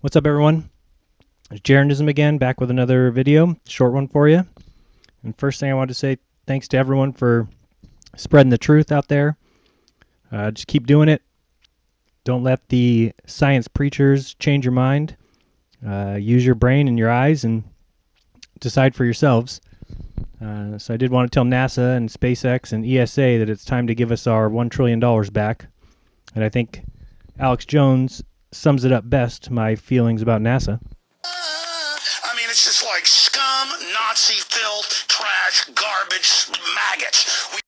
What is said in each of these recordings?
What's up, everyone? It's Jaronism again, back with another video, short one for you. And first thing I want to say, thanks to everyone for spreading the truth out there. Just keep doing it. Don't let the science preachers change your mind. Use your brain and your eyes and decide for yourselves. So I did want to tell NASA and SpaceX and ESA that it's time to give us our $1 trillion back. And I think Alex Jones sums it up best, my feelings about NASA. It's just like scum, Nazi filth, trash, garbage, maggots.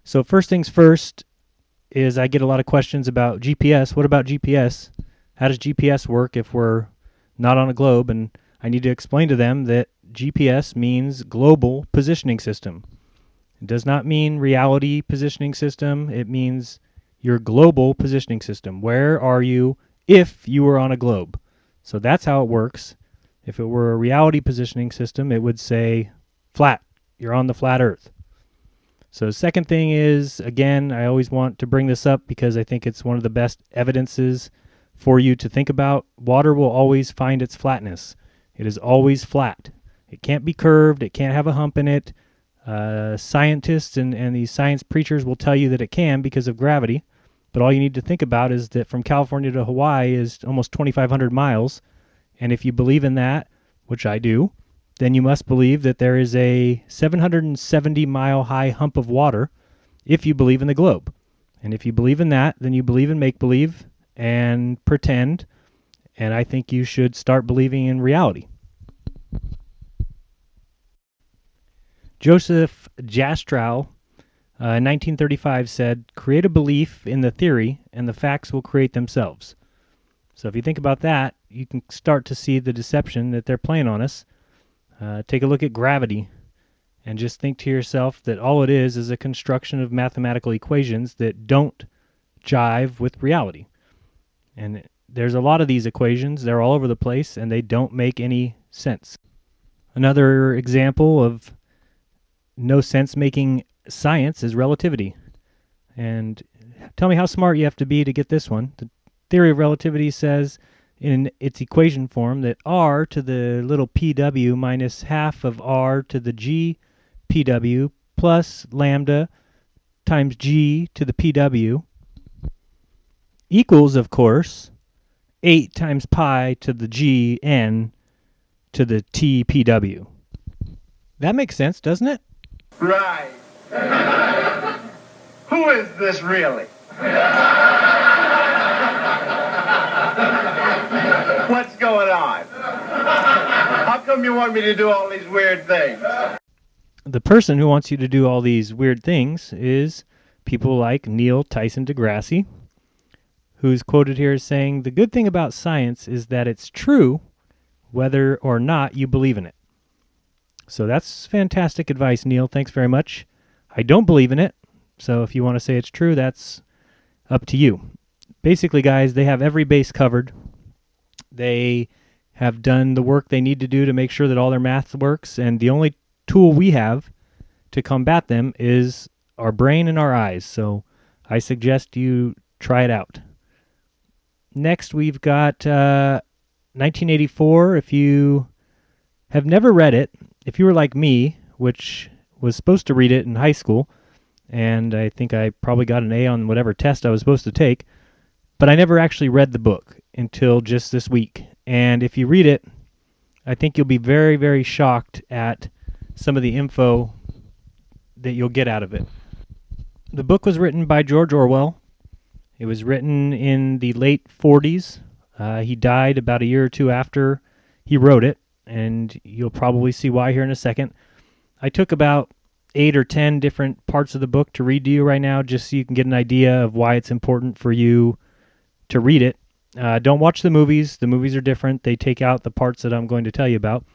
So first things first is I get a lot of questions about GPS. What about GPS? How does GPS work if we're not on a globe? And I need to explain to them that GPS means global positioning system. It does not mean reality positioning system. It means your global positioning system. Where are you if you were on a globe? So that's how it works. If it were a reality positioning system, it would say flat. You're on the flat Earth. So the second thing is, again, I always want to bring this up because I think it's one of the best evidences for you to think about. Water will always find its flatness. It is always flat. It can't be curved. It can't have a hump in it. Scientists and these science preachers will tell you that it can because of gravity. But all you need to think about is that from California to Hawaii is almost 2,500 miles. And if you believe in that, which I do, then you must believe that there is a 770-mile high hump of water if you believe in the globe. And if you believe in that, then you believe in make-believe and pretend. And I think you should start believing in reality. Joseph Jastrow in 1935 said, "Create a belief in the theory and the facts will create themselves." So if you think about that, you can start to see the deception that they're playing on us. Take a look at gravity and just think to yourself that all it is a construction of mathematical equations that don't jive with reality. And there's a lot of these equations. They're all over the place, and they don't make any sense. Another example of no sense-making science is relativity. And tell me how smart you have to be to get this one. The theory of relativity says in its equation form that r to the little pw minus half of r to the g pw plus lambda times g to the pw equals, of course, 8 times pi to the g n to the t pw. That makes sense, doesn't it? Right. Who is this really? What's going on? How come you want me to do all these weird things? The person who wants you to do all these weird things is people like Neil Tyson deGrasse, who's quoted here as saying, "The good thing about science is that it's true whether or not you believe in it." So that's fantastic advice, Neil. Thanks very much. I don't believe in it, so if you want to say it's true, that's up to you. Basically, guys, they have every base covered. They have done the work they need to do to make sure that all their math works, and the only tool we have to combat them is our brain and our eyes. So I suggest you try it out. Next, we've got 1984. If you have never read it, if you were like me, which was supposed to read it in high school, and I think I probably got an A on whatever test I was supposed to take, but I never actually read the book until just this week. And if you read it, I think you'll be very, very shocked at some of the info that you'll get out of it. The book was written by George Orwell. It was written in the late 40s. He died about a year or two after he wrote it, and you'll probably see why here in a second. I took about 8 or 10 different parts of the book to read to you right now, just so you can get an idea of why it's important for you to read it. Don't watch the movies. The movies are different. They take out the parts that I'm going to tell you about.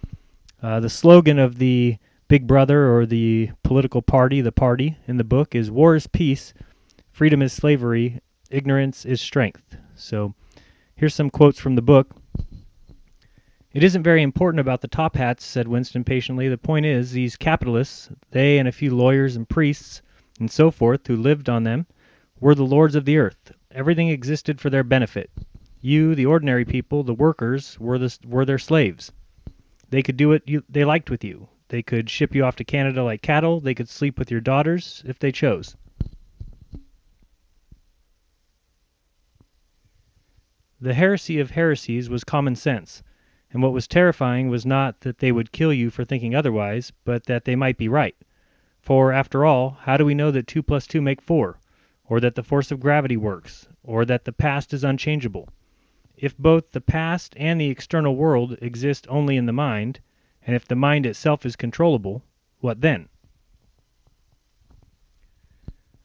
The slogan of the Big Brother, or the political party, the party in the book, is "War is peace, freedom is slavery, ignorance is strength." So here's some quotes from the book. "It isn't very important about the top hats," said Winston patiently. "The point is, these capitalists, they and a few lawyers and priests and so forth who lived on them, were the lords of the earth. Everything existed for their benefit. You, the ordinary people, the workers, were their slaves. They could do what they liked with you. They could ship you off to Canada like cattle. They could sleep with your daughters if they chose. The heresy of heresies was common sense, and what was terrifying was not that they would kill you for thinking otherwise, but that they might be right. For, after all, how do we know that 2 plus 2 make 4, or that the force of gravity works, or that the past is unchangeable? If both the past and the external world exist only in the mind, and if the mind itself is controllable, what then?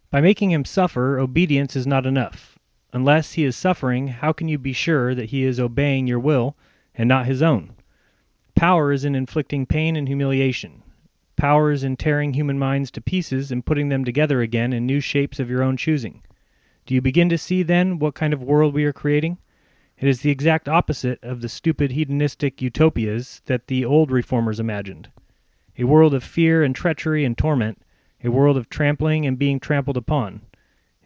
By making him suffer, obedience is not enough. Unless he is suffering, how can you be sure that he is obeying your will and not his own? Power is in inflicting pain and humiliation. Power is in tearing human minds to pieces and putting them together again in new shapes of your own choosing. Do you begin to see, then, what kind of world we are creating? It is the exact opposite of the stupid hedonistic utopias that the old reformers imagined. A world of fear and treachery and torment, a world of trampling and being trampled upon,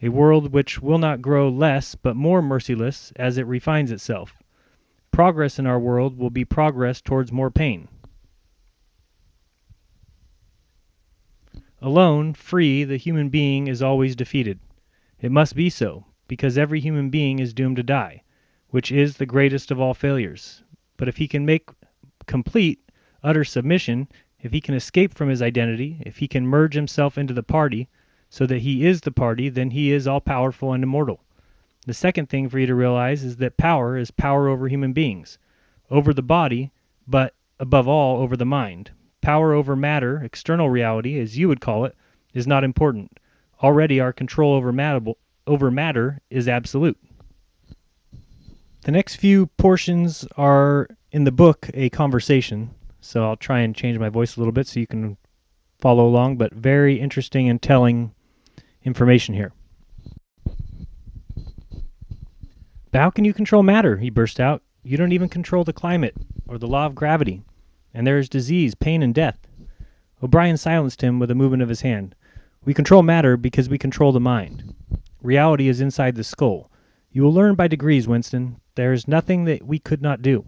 a world which will not grow less but more merciless as it refines itself. Progress in our world will be progress towards more pain. Alone, free, the human being is always defeated. It must be so, because every human being is doomed to die, which is the greatest of all failures. But if he can make complete, utter submission, if he can escape from his identity, if he can merge himself into the party, so that he is the party, then he is all-powerful and immortal. The second thing for you to realize is that power is power over human beings, over the body, but above all over the mind. Power over matter, external reality, as you would call it, is not important. Already our control over matter is absolute. The next few portions are in the book a conversation, so I'll try and change my voice a little bit so you can follow along, but very interesting and telling information here. But how can you control matter? He burst out. You don't even control the climate or the law of gravity, and there is disease, pain, and death. O'Brien silenced him with a movement of his hand. We control matter because we control the mind. Reality is inside the skull. You will learn by degrees, Winston. There is nothing that we could not do.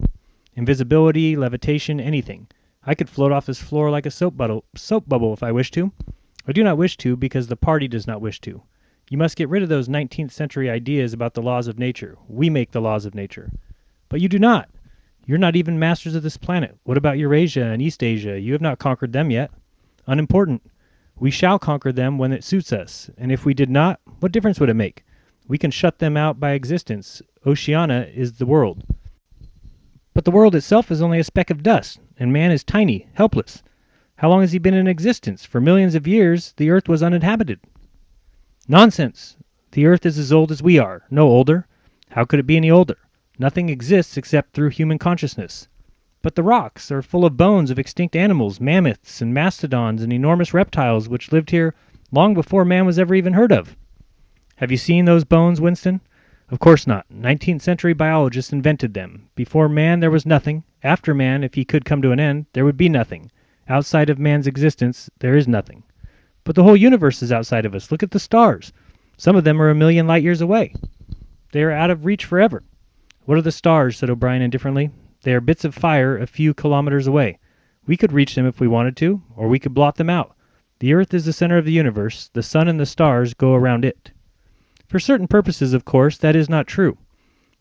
Invisibility, levitation, anything. I could float off this floor like a soap bubble if I wished to. I do not wish to because the party does not wish to. You must get rid of those 19th century ideas about the laws of nature. We make the laws of nature. But you do not. You're not even masters of this planet. What about Eurasia and East Asia? You have not conquered them yet. Unimportant. We shall conquer them when it suits us. And if we did not, what difference would it make? We can shut them out by existence. Oceania is the world. But the world itself is only a speck of dust, and man is tiny, helpless. How long has he been in existence? For millions of years, the earth was uninhabited. Nonsense! The earth is as old as we are, no older. How could it be any older? Nothing exists except through human consciousness. But the rocks are full of bones of extinct animals, mammoths and mastodons and enormous reptiles which lived here long before man was ever even heard of. Have you seen those bones, Winston? Of course not. 19th century biologists invented them. Before man there was nothing. After man, if he could come to an end, there would be nothing. Outside of man's existence, there is nothing. But the whole universe is outside of us. Look at the stars. Some of them are 1,000,000 light years away. They are out of reach forever. What are the stars? Said O'Brien indifferently. They are bits of fire a few kilometers away. We could reach them if we wanted to, or we could blot them out. The earth is the center of the universe. The sun and the stars go around it. For certain purposes, of course, that is not true.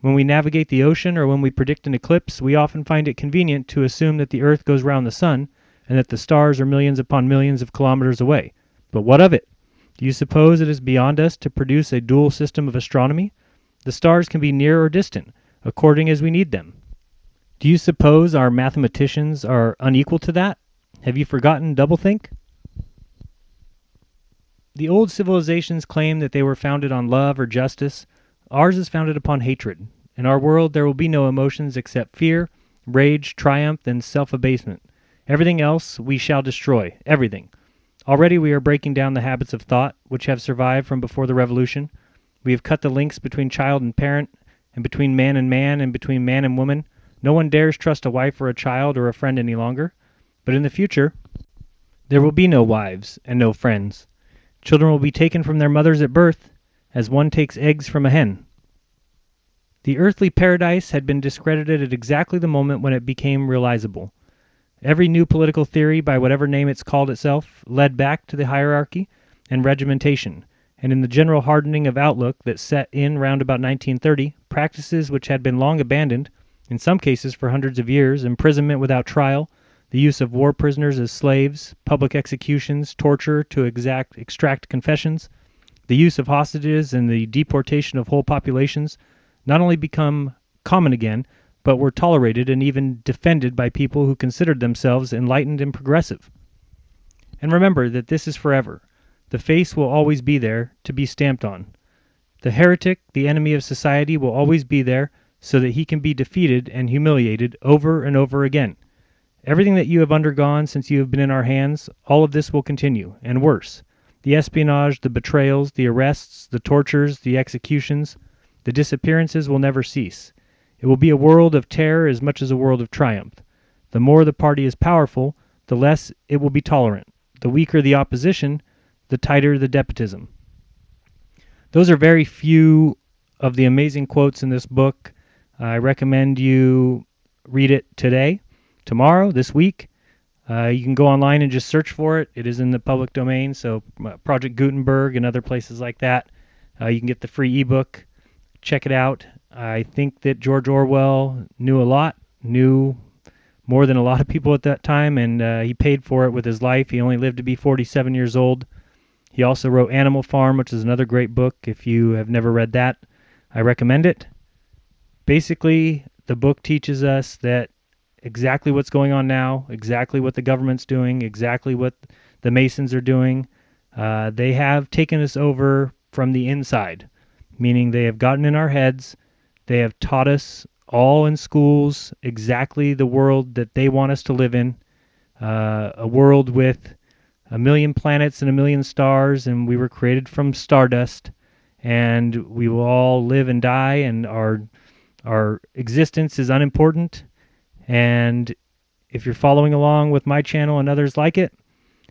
When we navigate the ocean or when we predict an eclipse, we often find it convenient to assume that the earth goes round the sun and that the stars are millions upon millions of kilometers away. But what of it? Do you suppose it is beyond us to produce a dual system of astronomy? The stars can be near or distant, according as we need them. Do you suppose our mathematicians are unequal to that? Have you forgotten doublethink? The old civilizations claim that they were founded on love or justice. Ours is founded upon hatred. In our world there will be no emotions except fear, rage, triumph, and self-abasement. Everything else we shall destroy. Everything. Already we are breaking down the habits of thought, which have survived from before the revolution. We have cut the links between child and parent, and between man, and between man and woman. No one dares trust a wife or a child or a friend any longer. But in the future, there will be no wives and no friends. Children will be taken from their mothers at birth, as one takes eggs from a hen. The earthly paradise had been discredited at exactly the moment when it became realizable. Every new political theory, by whatever name it's called itself, led back to the hierarchy and regimentation, and in the general hardening of outlook that set in round about 1930, practices which had been long abandoned, in some cases for hundreds of years, imprisonment without trial, the use of war prisoners as slaves, public executions, torture to extract confessions, the use of hostages, and the deportation of whole populations, not only become common again, but were tolerated and even defended by people who considered themselves enlightened and progressive. And remember that this is forever. The face will always be there to be stamped on. The heretic, the enemy of society, will always be there so that he can be defeated and humiliated over and over again. Everything that you have undergone since you have been in our hands, all of this will continue, and worse. The espionage, the betrayals, the arrests, the tortures, the executions, the disappearances will never cease. It will be a world of terror as much as a world of triumph. The more the party is powerful, the less it will be tolerant. The weaker the opposition, the tighter the despotism. Those are very few of the amazing quotes in this book. I recommend you read it today, tomorrow, this week. You can go online and just search for it. It is in the public domain, so Project Gutenberg and other places like that. You can get the free ebook. Check it out. I think that George Orwell knew a lot, knew more than a lot of people at that time, and he paid for it with his life. He only lived to be 47 years old. He also wrote Animal Farm, which is another great book. If you have never read that, I recommend it. Basically, the book teaches us that exactly what's going on now, exactly what the government's doing, exactly what the Masons are doing. They have taken us over from the inside, meaning they have gotten in our heads. They have taught us all in schools exactly the world that they want us to live in, a world with a million planets and a million stars, and we were created from stardust, and we will all live and die, and our existence is unimportant. And if you're following along with my channel and others like it,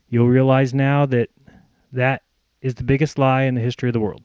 you'll realize now that that is the biggest lie in the history of the world.